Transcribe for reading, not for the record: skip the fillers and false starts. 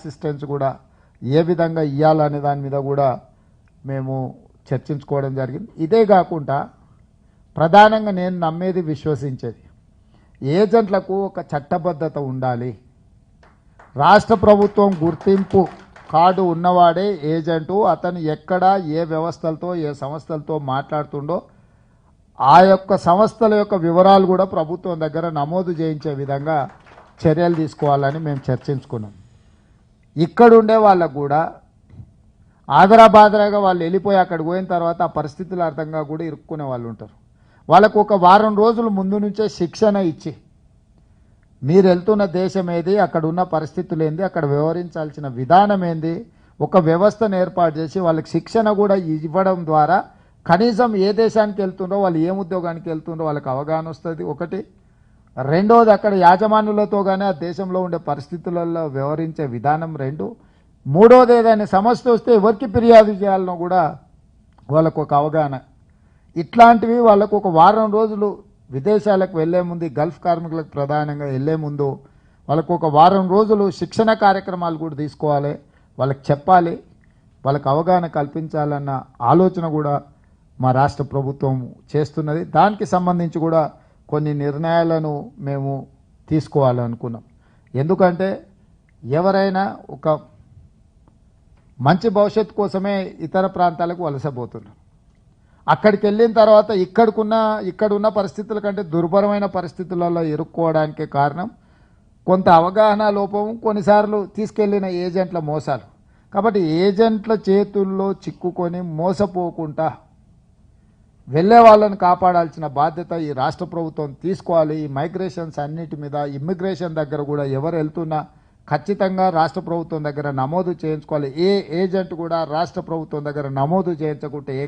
Assistance కూడా ఏ విధంగా ఇవ్వాలనే దాని మీద కూడా మేము చర్చించుకోవడం జరిగింది. ఇదే కాకుండా ప్రధానంగా నేను నమ్మేది విశ్వసించేది ఏజెంట్లకు ఒక చట్టబద్ధత ఉండాలి. రాష్ట్ర ప్రభుత్వం గుర్తింపు కార్డు ఉన్నవాడే ఏజెంటు. అతను ఎక్కడ ఏ వ్యవస్థలతో ఏ సంస్థలతో మాట్లాడుతుండో ఆ యొక్క సంస్థల యొక్క వివరాలు కూడా ప్రభుత్వం దగ్గర నమోదు చేయించే విధంగా చర్యలు తీసుకోవాలని మేము చర్చించుకున్నాం. ఇక్కడుండే వాళ్ళకు కూడా ఆదరాబాదరాగా వాళ్ళు వెళ్ళిపోయి అక్కడికి పోయిన తర్వాత ఆ పరిస్థితులు అర్థంగా కూడా ఇరుక్కునే వాళ్ళు ఉంటారు. వాళ్ళకు ఒక వారం రోజుల ముందు నుంచే శిక్షణ ఇచ్చి మీరు వెళ్తున్న దేశం ఏది, అక్కడ ఉన్న పరిస్థితులు ఏంది, అక్కడ వ్యవహరించాల్సిన విధానం ఏంది, ఒక వ్యవస్థను ఏర్పాటు చేసి వాళ్ళకి శిక్షణ కూడా ఇవ్వడం ద్వారా కనీసం ఏ దేశానికి వెళ్తుండో వాళ్ళు ఏ ఉద్యోగానికి వెళ్తుండో వాళ్ళకి అవగాహన వస్తుంది. ఒకటి. రెండవది, అక్కడ యాజమాన్యులతో కానీ ఆ దేశంలో ఉండే పరిస్థితులలో వ్యవహరించే విధానం. రెండు. మూడవది, ఏదైనా సమస్య వస్తే ఎవరికి ఫిర్యాదు చేయాలనో కూడా వాళ్ళకు ఒక అవగాహన. ఇట్లాంటివి వాళ్ళకు ఒక వారం రోజులు విదేశాలకు వెళ్లే ముందు, గల్ఫ్ కార్మికులకు ప్రధానంగా వెళ్లే ముందు వాళ్ళకు ఒక వారం రోజులు శిక్షణ కార్యక్రమాలు కూడా తీసుకోవాలి, వాళ్ళకి చెప్పాలి, వాళ్ళకి అవగాహన కల్పించాలన్న ఆలోచన కూడా మా రాష్ట్ర ప్రభుత్వం చేస్తున్నది. దానికి సంబంధించి కూడా కొన్ని నిర్ణయాలను మేము తీసుకోవాలనుకున్నాం. ఎందుకంటే ఎవరైనా ఒక మంచి భవిష్యత్తు కోసమే ఇతర ప్రాంతాలకు వలసపోతున్నారు. అక్కడికి వెళ్ళిన తర్వాత ఇక్కడున్న పరిస్థితుల కంటే దుర్భరమైన పరిస్థితులలో ఇరుక్కోవడానికి కారణం కొంత అవగాహన లోపం, కొన్నిసార్లు తీసుకెళ్లిన ఏజెంట్ల మోసాలు. కాబట్టి ఏజెంట్ల చేతుల్లో చిక్కుకొని మోసపోకుండా వెళ్ళే వాళ్ళని కాపాడాల్సిన బాధ్యత ఈ రాష్ట్ర ప్రభుత్వం తీసుకోవాలి. ఈ మైగ్రేషన్స్ అన్నిటి మీద, ఇమ్మిగ్రేషన్ దగ్గర కూడా ఎవరు వెళ్తున్నా ఖచ్చితంగా రాష్ట్ర ప్రభుత్వం దగ్గర నమోదు చేయించుకోవాలి. ఏ ఏజెంట్ కూడా రాష్ట్ర ప్రభుత్వం దగ్గర నమోదు చేయించకుంటే ఏ